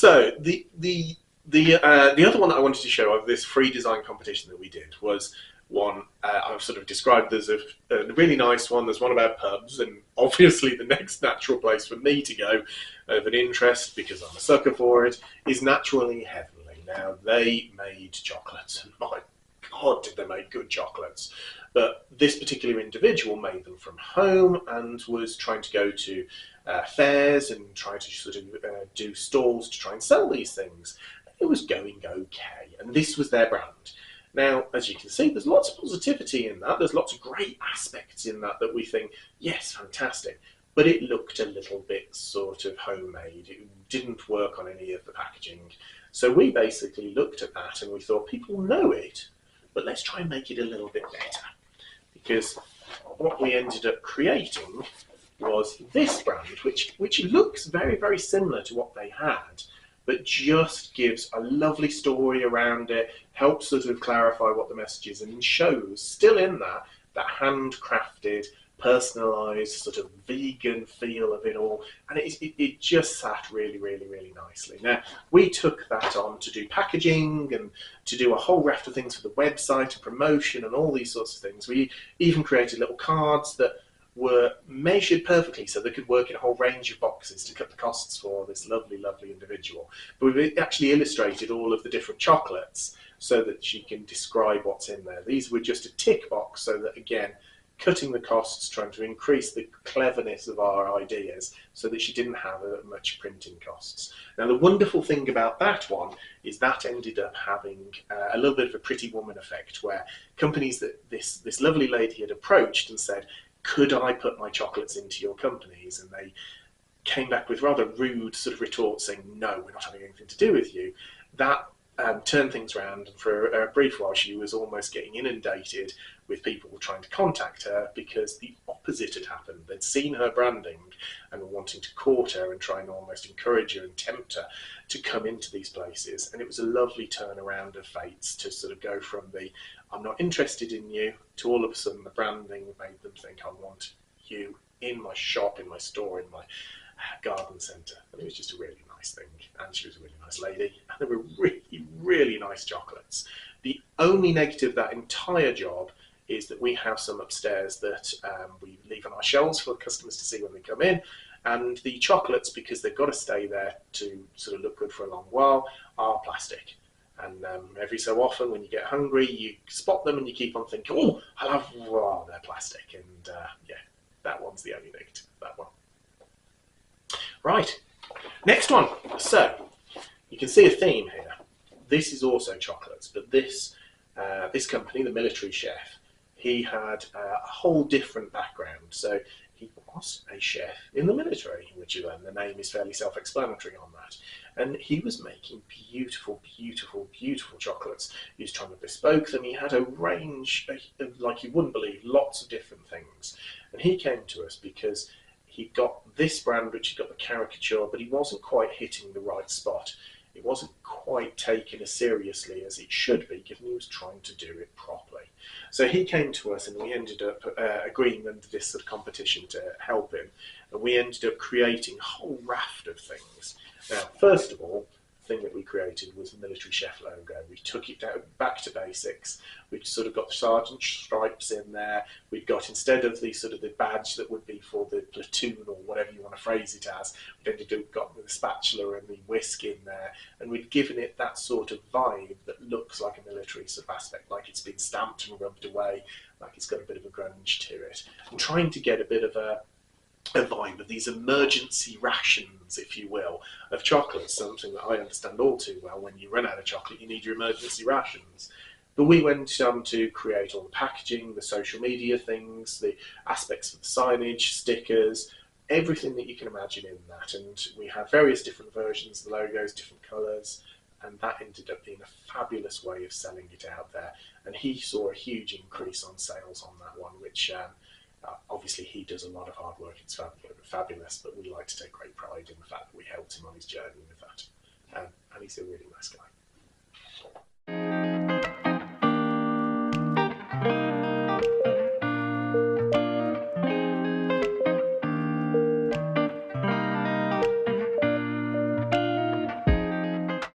So the other one that I wanted to show of this free design competition that we did was one I've sort of described as a really nice one. There's one about pubs, and obviously the next natural place for me to go of an interest, because I'm a sucker for it, is Naturally Heavenly. Now, they made chocolates, and my God, did they make good chocolates. But this particular individual made them from home and was trying to go to fairs and try to sort of do stalls to try and sell these things. It was going okay, and this was their brand. Now, as you can see, there's lots of positivity in that. There's lots of great aspects in that that we think, yes, fantastic. But it looked a little bit sort of homemade. It didn't work on any of the packaging. So we basically looked at that and we thought, people know it, but let's try and make it a little bit better. Because what we ended up creating was this brand, which looks very, very similar to what they had, but just gives a lovely story around it, helps sort of clarify what the message is, and shows still in that handcrafted, personalised, sort of vegan feel of it all, and it just sat really, really, really nicely. Now, we took that on to do packaging and to do a whole raft of things for the website and promotion and all these sorts of things. We even created little cards that were measured perfectly so they could work in a whole range of boxes to cut the costs for this lovely, lovely individual. But we've actually illustrated all of the different chocolates so that she can describe what's in there. These were just a tick box so that, again, cutting the costs, trying to increase the cleverness of our ideas so that she didn't have much printing costs. Now, the wonderful thing about that one is that ended up having a little bit of a Pretty Woman effect, where companies that this lovely lady had approached and said, could I put my chocolates into your companies? And they came back with rather rude sort of retorts saying, no, we're not having anything to do with you. That turned things around, and for a brief while she was almost getting inundated with people trying to contact her because the opposite had happened. They'd seen her branding and were wanting to court her and try and almost encourage her and tempt her to come into these places. And it was a lovely turnaround of fates to sort of go from the I'm not interested in you to all of a sudden the branding made them think I want you in my shop, in my store, in my garden centre. And it was just a really nice thing, and she was a really nice lady, and they were really, really nice chocolates. The only negative of that entire job is that we have some upstairs that we leave on our shelves for customers to see when they come in, and the chocolates, because they've got to stay there to sort of look good for a long while, are plastic. And every so often when you get hungry, you spot them and you keep on thinking, oh, I'll have, oh, they're plastic. And yeah, that one's the only negative, that one. Right, next one. So, you can see a theme here. This is also chocolates, but this company, the Military Chef, he had a whole different background. So he was a chef in the military, which the name is fairly self-explanatory on that. And he was making beautiful, beautiful, beautiful chocolates. He was trying to bespoke them. He had a range, like you wouldn't believe, lots of different things. And he came to us because he got this brand, which he got the caricature, but he wasn't quite hitting the right spot. It wasn't quite taken as seriously as it should be, given he was trying to do it properly. So he came to us, and we ended up agreeing under this sort of competition to help him. And we ended up creating a whole raft of things. Now, first of all, the thing that we created was the Military Chef logo. We took it back to basics. We'd sort of got the sergeant stripes in there. We'd got, instead of the sort of the badge that would be for the platoon or whatever you want to phrase it as, we'd ended up got the spatula and the whisk in there, and we'd given it that sort of vibe that looks like a military sort of aspect, like it's been stamped and rubbed away, like it's got a bit of a grunge to it, and trying to get a bit of a vibe of these emergency rations, if you will, of chocolate, something that I understand all too well. When you run out of chocolate, you need your emergency rations. But we went on to create all the packaging, the social media things, the aspects of the signage, stickers, everything that you can imagine in that. And we had various different versions, the logos, different colours, and that ended up being a fabulous way of selling it out there. And he saw a huge increase on sales on that one, which obviously he does a lot of hard work, it's fabulous, but we like to take great pride in the fact that we helped him on his journey with that. And he's a really nice guy.